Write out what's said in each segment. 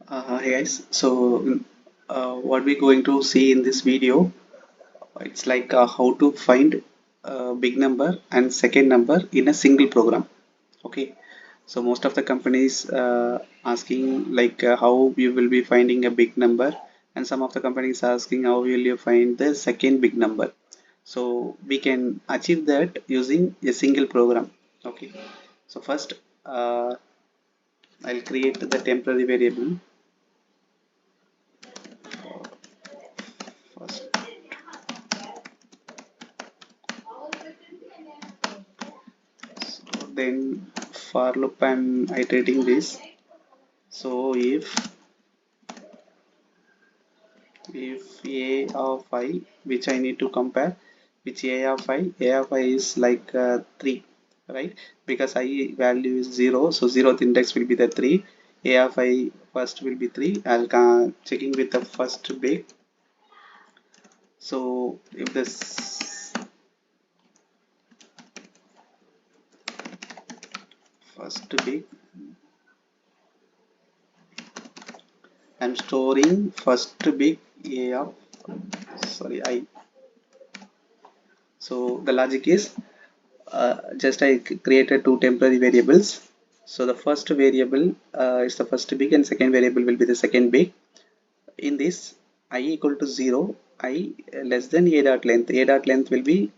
Hey guys, so what we're going to see in this video, it's like how to find a big number and second number in a single program. Okay, so most of the companies asking like how you will be finding a big number, and some of the companies asking how will you find the second big number. So we can achieve that using a single program. Okay, so first I'll create the temporary variable. First then for loop I'm iterating this. So if a of I, which I need to compare, which a of I is like 3, right? Because I value is 0, so 0th index will be the 3. A of I first will be 3. I'll checking with the first big. So if this first big, I'm storing first big a of, sorry, I. So the logic is just I created two temporary variables. So the first variable is the first big, and second variable will be the second big. In this, I equal to 0, I less than a dot length. A dot length will be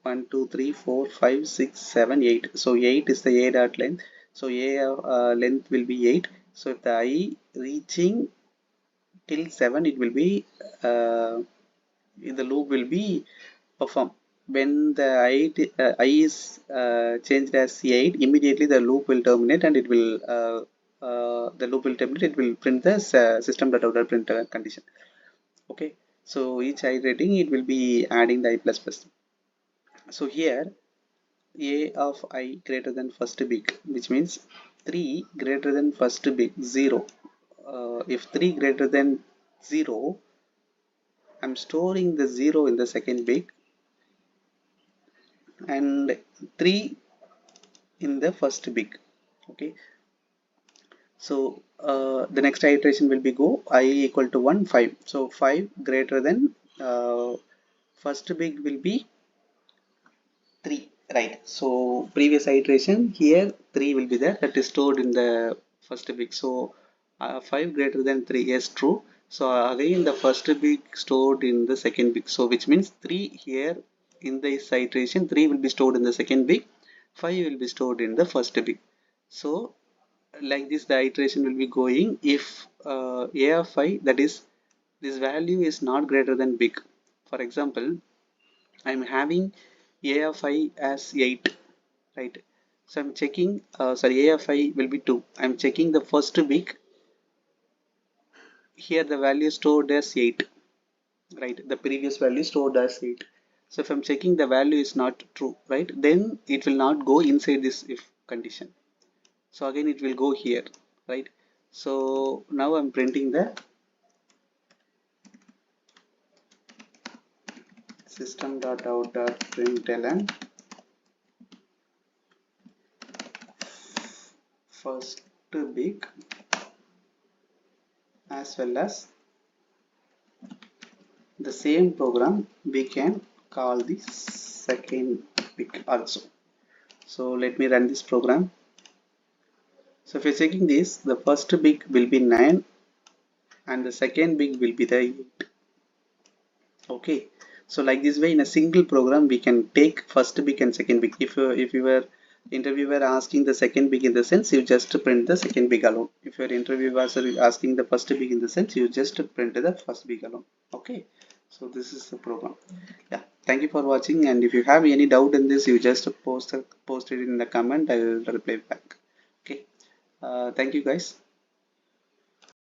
1 2 3 4 5 6 7 8. So 8 is the a dot length. So a length will be 8. So if the I reaching till 7, it will be the loop will be perform. When the I is changed as 8, immediately the loop will terminate, and it will the loop will terminate. It will print the system.out.print condition. Okay, so each iterating it will be adding the I plus plus. So here a of I greater than first big, which means 3 greater than first big 0. If 3 greater than 0, I'm storing the 0 in the second big and 3 in the first big. Okay, so the next iteration will be go I equal to 1 5. So 5 greater than first big will be 3, right? So previous iteration here 3 will be there, that is stored in the first big. So 5 greater than 3, yes, true. So again the first big stored in the second big, so which means 3 here in this iteration 3 will be stored in the second big, 5 will be stored in the first big. So like this the iteration will be going if a of I, that is this value is not greater than big. For example, I'm having a of I as 8, right? So I'm checking sorry, a of I will be 2. I'm checking the first big. Here the value stored as 8, right? The previous value stored as 8. So if I'm checking the value is not true, right, then it will not go inside this if condition. So again it will go here, right? So now I'm printing the system.out.println first big as well as the same program we can call the second big also. So let me run this program. So if you're checking this, the first big will be 9 and the second big will be the 8. Okay, so like this way in a single program we can take first big and second big. If you were interviewer asking the second big, in the sense you just print the second big alone. If your interviewer was asking the first big, in the sense you just print the first big alone. Okay, so this is the program. Yeah, thank you for watching, and if you have any doubt in this, you just post it in the comment. I will reply back. Okay, thank you guys.